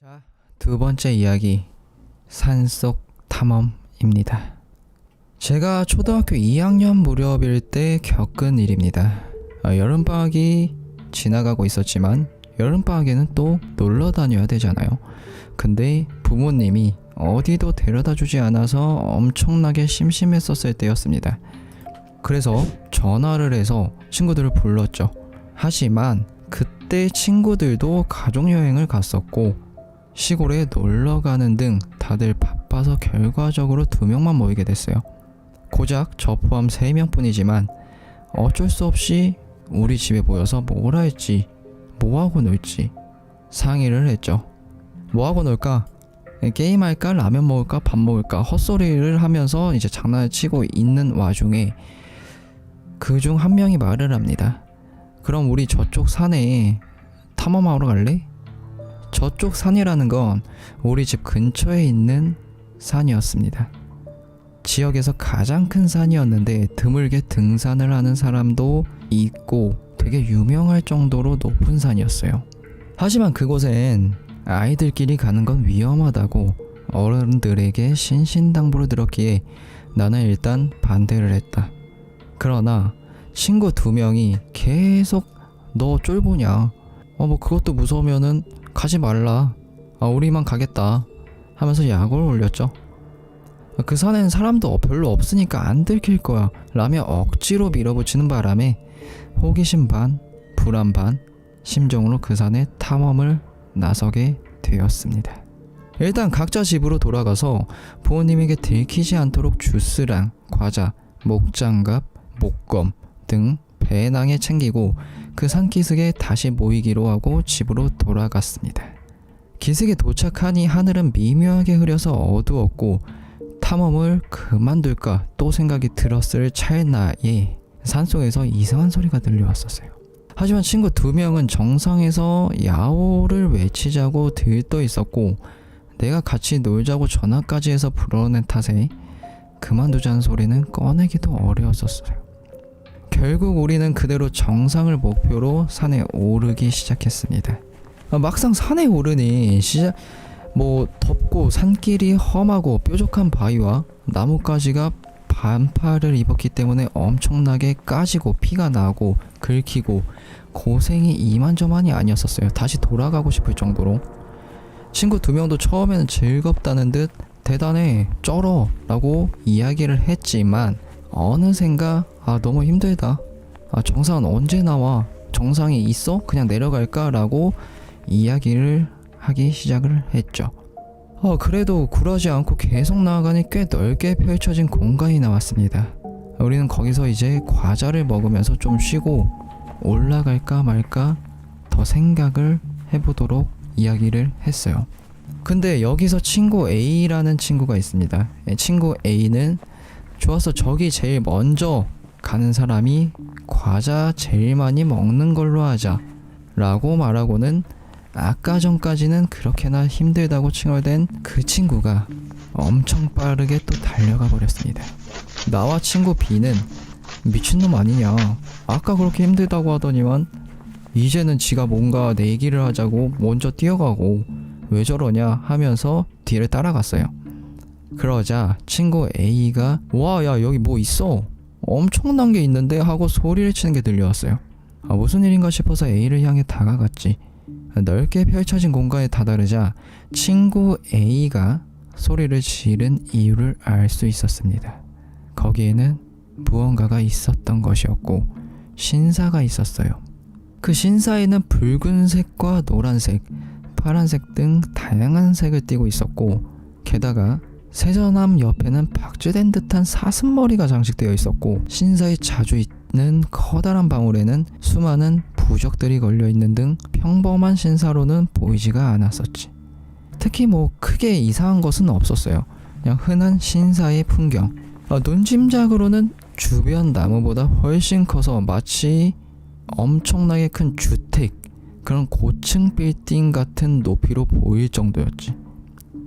자, 두 번째 이야기, 산속 탐험입니다. 제가 초등학교 2학년 무렵일 때 겪은 일입니다. 여름방학이 지나가고 있었지만 여름방학에는 또 놀러 다녀야 되잖아요. 근데 부모님이 어디도 데려다 주지 않아서 엄청나게 심심했었을 때였습니다. 그래서 전화를 해서 친구들을 불렀죠. 하지만 그때 친구들도 가족여행을 갔었고 시골에 놀러가는 등 다들 바빠서 결과적으로 2명만 모이게 됐어요. 고작 저 포함 3명뿐이지만 어쩔 수 없이 우리 집에 모여서 뭘 할지, 뭐하고 놀지 상의를 했죠. 뭐하고 놀까? 게임할까? 라면 먹을까? 밥 먹을까? 헛소리를 하면서 이제 장난을 치고 있는 와중에 그중 한 명이 말을 합니다. 그럼 우리 저쪽 산에 탐험하러 갈래? 저쪽 산이라는 건 우리 집 근처에 있는 산이었습니다. 지역에서 가장 큰 산이었는데 드물게 등산을 하는 사람도 있고 되게 유명할 정도로 높은 산이었어요. 하지만 그곳엔 아이들끼리 가는 건 위험하다고 어른들에게 신신당부를 들었기에 나는 일단 반대를 했다. 그러나 친구 2명이 계속 너 쫄보냐? 뭐 그것도 무서우면은 가지 말라. 우리만 가겠다 하면서 약을 올렸죠. 그 산엔 사람도 별로 없으니까 안 들킬 거야 라며 억지로 밀어붙이는 바람에 호기심 반, 불안 반 심정으로 그 산에 탐험을 나서게 되었습니다. 일단 각자 집으로 돌아가서 부모님에게 들키지 않도록 주스랑 과자, 목장갑, 목검 등 배낭에 챙기고 그 산기슭에 다시 모이기로 하고 집으로 돌아갔습니다. 기슭에 도착하니 하늘은 미묘하게 흐려서 어두웠고 탐험을 그만둘까 또 생각이 들었을 찰나에 산속에서 이상한 소리가 들려왔었어요. 하지만 친구 2명은 정상에서 야호를 외치자고 들떠 있었고 내가 같이 놀자고 전화까지 해서 불어낸 탓에 그만두자는 소리는 꺼내기도 어려웠었어요. 결국 우리는 그대로 정상을 목표로 산에 오르기 시작했습니다. 막상 산에 오르니 덥고 산길이 험하고 뾰족한 바위와 나뭇가지가 반팔을 입었기 때문에 엄청나게 까지고 피가 나고 긁히고 고생이 이만저만이 아니었었어요. 다시 돌아가고 싶을 정도로. 친구 2명도 처음에는 즐겁다는 듯 대단해 쩔어 라고 이야기를 했지만 어느샌가 너무 힘들다. 정상은 언제 나와? 정상이 있어? 그냥 내려갈까? 라고 이야기를 하기 시작을 했죠. 그래도 굴하지 않고 계속 나아가니 꽤 넓게 펼쳐진 공간이 나왔습니다. 우리는 거기서 이제 과자를 먹으면서 좀 쉬고 올라갈까 말까 더 생각을 해보도록 이야기를 했어요. 근데 여기서 친구 A라는 친구가 있습니다. 친구 A는 좋아서 저기 제일 먼저 가는 사람이 과자 제일 많이 먹는 걸로 하자 라고 말하고는 아까 전까지는 그렇게나 힘들다고 칭얼댄 그 친구가 엄청 빠르게 또 달려가 버렸습니다. 나와 친구 B는 미친놈 아니냐, 아까 그렇게 힘들다고 하더니만 이제는 지가 뭔가 내기를 하자고 먼저 뛰어가고 왜 저러냐 하면서 뒤를 따라갔어요. 그러자 친구 A가 와, 야, 여기 뭐 있어? 엄청난 게 있는데 하고 소리를 치는 게 들려왔어요. 무슨 일인가 싶어서 A를 향해 다가갔지. 넓게 펼쳐진 공간에 다다르자 친구 A가 소리를 지른 이유를 알 수 있었습니다. 거기에는 무언가가 있었던 것이었고 신사가 있었어요. 그 신사에는 붉은색과 노란색, 파란색 등 다양한 색을 띠고 있었고 게다가 세전함 옆에는 박제된 듯한 사슴머리가 장식되어 있었고, 신사에 자주 있는 커다란 방울에는 수많은 부적들이 걸려있는 등 평범한 신사로는 보이지가 않았었지. 특히 뭐 크게 이상한 것은 없었어요. 그냥 흔한 신사의 풍경. 눈짐작으로는 주변 나무보다 훨씬 커서 마치 엄청나게 큰 주택, 그런 고층 빌딩 같은 높이로 보일 정도였지.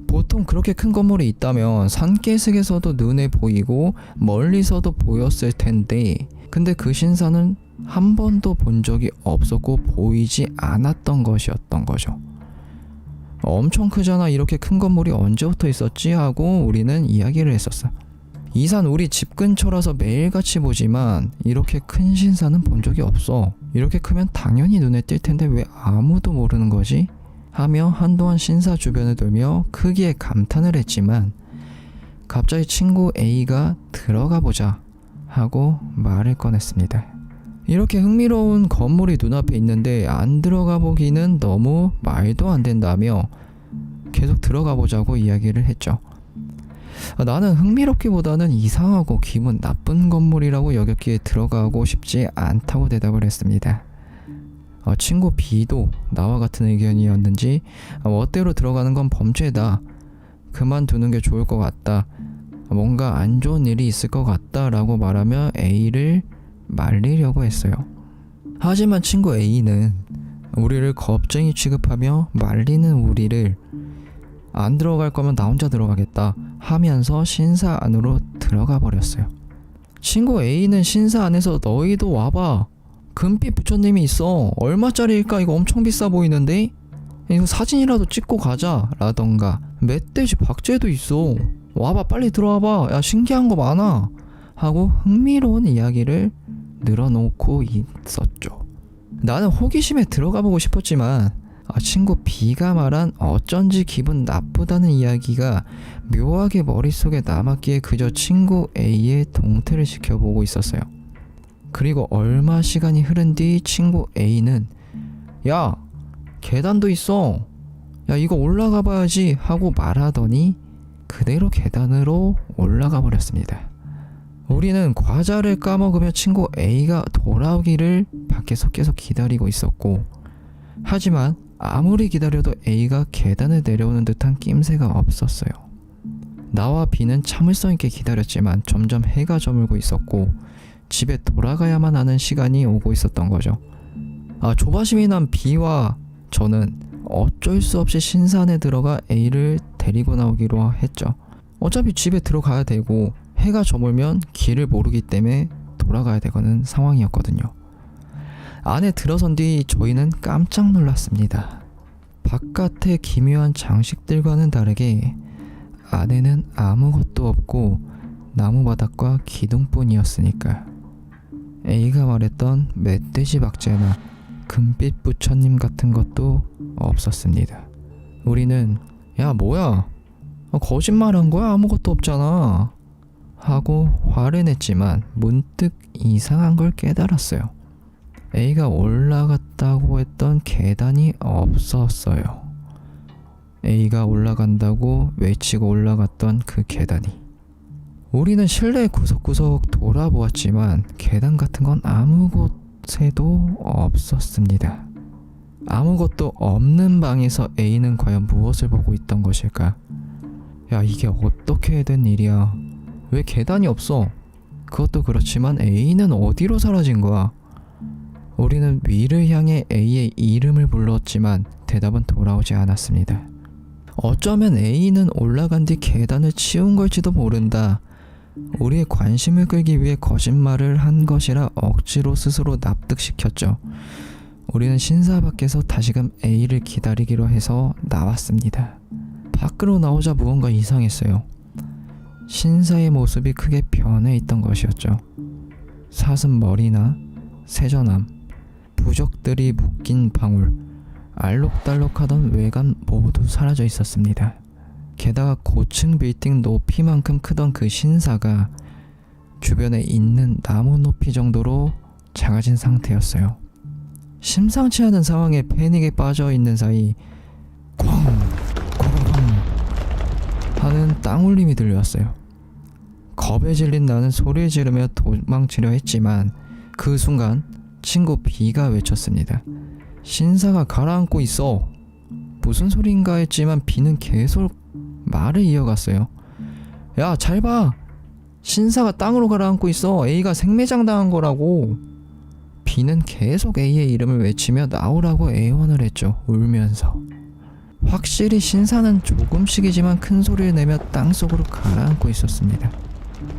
보통 그렇게 큰 건물이 있다면 산계색에서도 눈에 보이고 멀리서도 보였을 텐데, 근데 그 신사는 한 번도 본 적이 없었고 보이지 않았던 것이었던 거죠. 엄청 크잖아, 이렇게 큰 건물이 언제부터 있었지 하고 우리는 이야기를 했었어. 이 산 우리 집 근처라서 매일같이 보지만 이렇게 큰 신사는 본 적이 없어. 이렇게 크면 당연히 눈에 띌 텐데 왜 아무도 모르는 거지? 하며 한동안 신사 주변을 돌며 크기에 감탄을 했지만, 갑자기 친구 A가 들어가 보자 하고 말을 꺼냈습니다. 이렇게 흥미로운 건물이 눈앞에 있는데 안 들어가 보기는 너무 말도 안 된다며 계속 들어가 보자고 이야기를 했죠. 나는 흥미롭기보다는 이상하고 기분 나쁜 건물이라고 여겼기에 들어가고 싶지 않다고 대답을 했습니다. 친구 B도 나와 같은 의견이었는지 멋대로 들어가는 건 범죄다, 그만두는 게 좋을 것 같다, 뭔가 안 좋은 일이 있을 것 같다 라고 말하며 A를 말리려고 했어요. 하지만 친구 A는 우리를 겁쟁이 취급하며 말리는 우리를 안 들어갈 거면 나 혼자 들어가겠다 하면서 신사 안으로 들어가 버렸어요. 친구 A는 신사 안에서 너희도 와봐, 금빛 부처님이 있어, 얼마짜리일까, 이거 엄청 비싸 보이는데, 이거 사진이라도 찍고 가자 라던가, 멧돼지 박제도 있어, 와봐 빨리 들어와봐, 야 신기한 거 많아 하고 흥미로운 이야기를 늘어놓고 있었죠. 나는 호기심에 들어가 보고 싶었지만 친구 B가 말한 어쩐지 기분 나쁘다는 이야기가 묘하게 머릿속에 남았기에 그저 친구 A의 동태를 지켜보고 있었어요. 그리고 얼마 시간이 흐른 뒤 친구 A는 야 계단도 있어, 야 이거 올라가 봐야지 하고 말하더니 그대로 계단으로 올라가 버렸습니다. 우리는 과자를 까먹으며 친구 A가 돌아오기를 밖에서 계속 기다리고 있었고, 하지만 아무리 기다려도 A가 계단을 내려오는 듯한 낌새가 없었어요. 나와 B는 참을성 있게 기다렸지만 점점 해가 저물고 있었고 집에 돌아가야만 하는 시간이 오고 있었던 거죠. 조바심이 난 B와 저는 어쩔 수 없이 신사 안에 들어가 A를 데리고 나오기로 했죠. 어차피 집에 들어가야 되고 해가 저물면 길을 모르기 때문에 돌아가야 되는 상황이었거든요. 안에 들어선 뒤 저희는 깜짝 놀랐습니다. 바깥의 기묘한 장식들과는 다르게 안에는 아무것도 없고 나무바닥과 기둥뿐이었으니까. A가 말했던 멧돼지 박제나 금빛 부처님 같은 것도 없었습니다. 우리는 야 뭐야, 거짓말한 거야, 아무것도 없잖아 하고 화를 냈지만 문득 이상한 걸 깨달았어요. A가 올라갔다고 했던 계단이 없었어요. A가 올라간다고 외치고 올라갔던 그 계단이. 우리는 실내 구석구석 돌아보았지만 계단 같은 건 아무 곳에도 없었습니다. 아무것도 없는 방에서 A는 과연 무엇을 보고 있던 것일까? 야 이게 어떻게 된 일이야, 왜 계단이 없어? 그것도 그렇지만 A는 어디로 사라진 거야? 우리는 위를 향해 A의 이름을 불렀지만 대답은 돌아오지 않았습니다. 어쩌면 A는 올라간 뒤 계단을 치운 걸지도 모른다. 우리의 관심을 끌기 위해 거짓말을 한 것이라 억지로 스스로 납득시켰죠. 우리는 신사 밖에서 다시금 A를 기다리기로 해서 나왔습니다. 밖으로 나오자 무언가 이상했어요. 신사의 모습이 크게 변해 있던 것이었죠. 사슴 머리나 세전함, 부적들이 묶인 방울, 알록달록하던 외관 모두 사라져 있었습니다. 게다가 고층 빌딩 높이만큼 크던 그 신사가 주변에 있는 나무 높이 정도로 작아진 상태였어요. 심상치 않은 상황에 패닉에 빠져 있는 사이 쾅! 쾅! 하는 땅울림이 들려왔어요. 겁에 질린 나는 소리 지르며 도망치려 했지만 그 순간 친구 B가 외쳤습니다. 신사가 가라앉고 있어. 무슨 소린가 했지만 B는 계속 말을 이어갔어요. 야, 잘 봐. 신사가 땅으로 가라앉고 있어. A가 생매장 당한 거라고. B는 계속 A의 이름을 외치며 나오라고 애원을 했죠. 울면서. 확실히 신사는 조금씩이지만 큰 소리를 내며 땅속으로 가라앉고 있었습니다.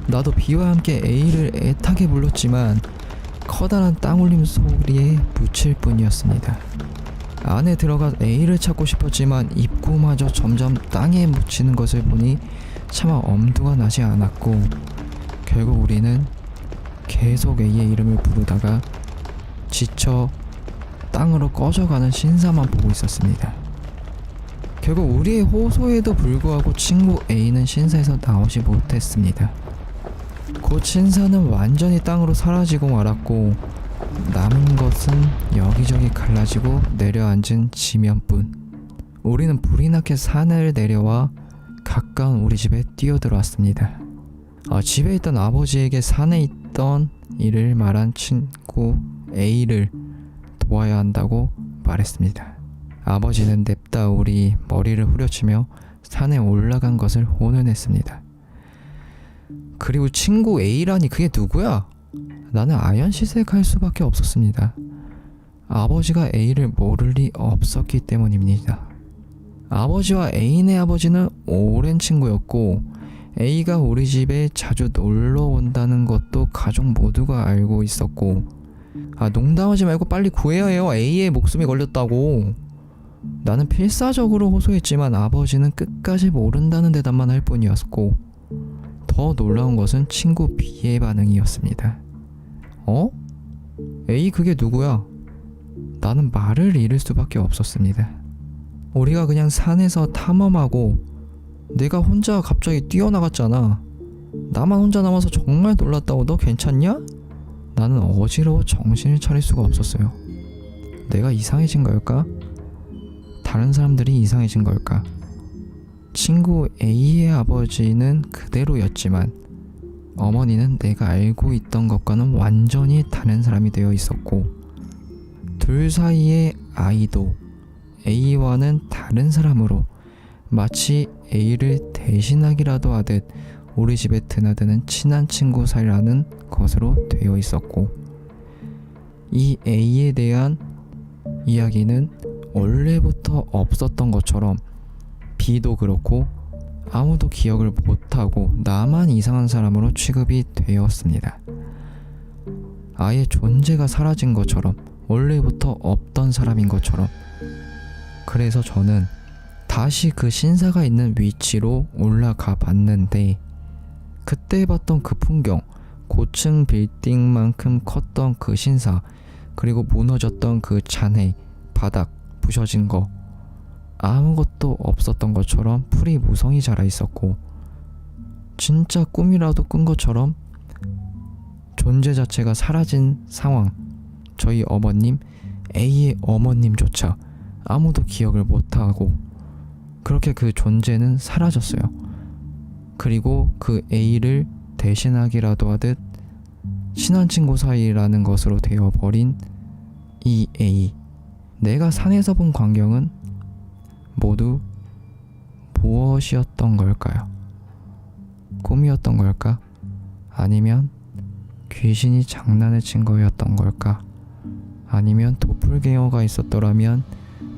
나도 B와 함께 A를 애타게 불렀지만 커다란 땅울림 소리에 묻힐 뿐이었습니다. 안에 들어가 A를 찾고 싶었지만 입구마저 점점 땅에 묻히는 것을 보니 차마 엄두가 나지 않았고 결국 우리는 계속 A의 이름을 부르다가 지쳐 땅으로 꺼져가는 신사만 보고 있었습니다. 결국 우리의 호소에도 불구하고 친구 A는 신사에서 나오지 못했습니다. 곧 신사는 완전히 땅으로 사라지고 말았고 남은 것은 여기저기 갈라지고 내려앉은 지면뿐. 우리는 불이 나게 산을 내려와 가까운 우리 집에 뛰어들어왔습니다. 집에 있던 아버지에게 산에 있던 일을 말한 친구 A를 도와야 한다고 말했습니다. 아버지는 냅다 우리 머리를 후려치며 산에 올라간 것을 혼내냈습니다. 그리고 친구 A라니 그게 누구야? 나는 아연시색할 수밖에 없었습니다. 아버지가 A를 모를 리 없었기 때문입니다. 아버지와 A네 아버지는 오랜 친구였고 A가 우리 집에 자주 놀러 온다는 것도 가족 모두가 알고 있었고 농담하지 말고 빨리 구해야 해요. A의 목숨이 걸렸다고. 나는 필사적으로 호소했지만 아버지는 끝까지 모른다는 대답만 할 뿐이었고 더 놀라운 것은 친구 B의 반응이었습니다. A 그게 누구야? 나는 말을 잃을 수밖에 없었습니다. 우리가 그냥 산에서 탐험하고 내가 혼자 갑자기 뛰어나갔잖아. 나만 혼자 남아서 정말 놀랐다고. 너 괜찮냐? 나는 어지러워 정신을 차릴 수가 없었어요. 내가 이상해진 걸까? 다른 사람들이 이상해진 걸까? 친구 A의 아버지는 그대로였지만 어머니는 내가 알고 있던 것과는 완전히 다른 사람이 되어 있었고 둘 사이의 아이도 A와는 다른 사람으로 마치 A를 대신하기라도 하듯 우리 집에 드나드는 친한 친구 사이라는 것으로 되어 있었고 이 A에 대한 이야기는 원래부터 없었던 것처럼 B도 그렇고 아무도 기억을 못하고 나만 이상한 사람으로 취급이 되었습니다. 아예 존재가 사라진 것처럼 원래부터 없던 사람인 것처럼. 그래서 저는 다시 그 신사가 있는 위치로 올라가 봤는데 그때 봤던 그 풍경, 고층 빌딩만큼 컸던 그 신사, 그리고 무너졌던 그 잔해, 바닥, 부셔진 거 아무것도 없었던 것처럼 풀이 무성히 자라 있었고 진짜 꿈이라도 꾼 것처럼 존재 자체가 사라진 상황. 저희 어머님, A의 어머님조차 아무도 기억을 못하고 그렇게 그 존재는 사라졌어요. 그리고 그 A를 대신하기라도 하듯 친한 친구 사이라는 것으로 되어버린 이 A. 내가 산에서 본 광경은 모두 무엇이었던 걸까요? 꿈이었던 걸까? 아니면 귀신이 장난을 친 거였던 걸까? 아니면 도플갱어가 있었더라면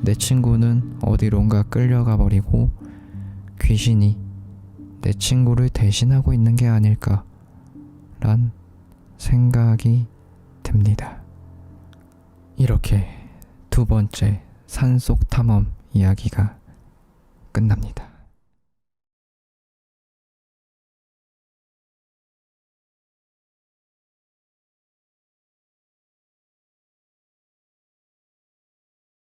내 친구는 어디론가 끌려가 버리고 귀신이 내 친구를 대신하고 있는 게 아닐까? 란 생각이 듭니다. 이렇게 두 번째 산속 탐험 이야기가 끝납니다.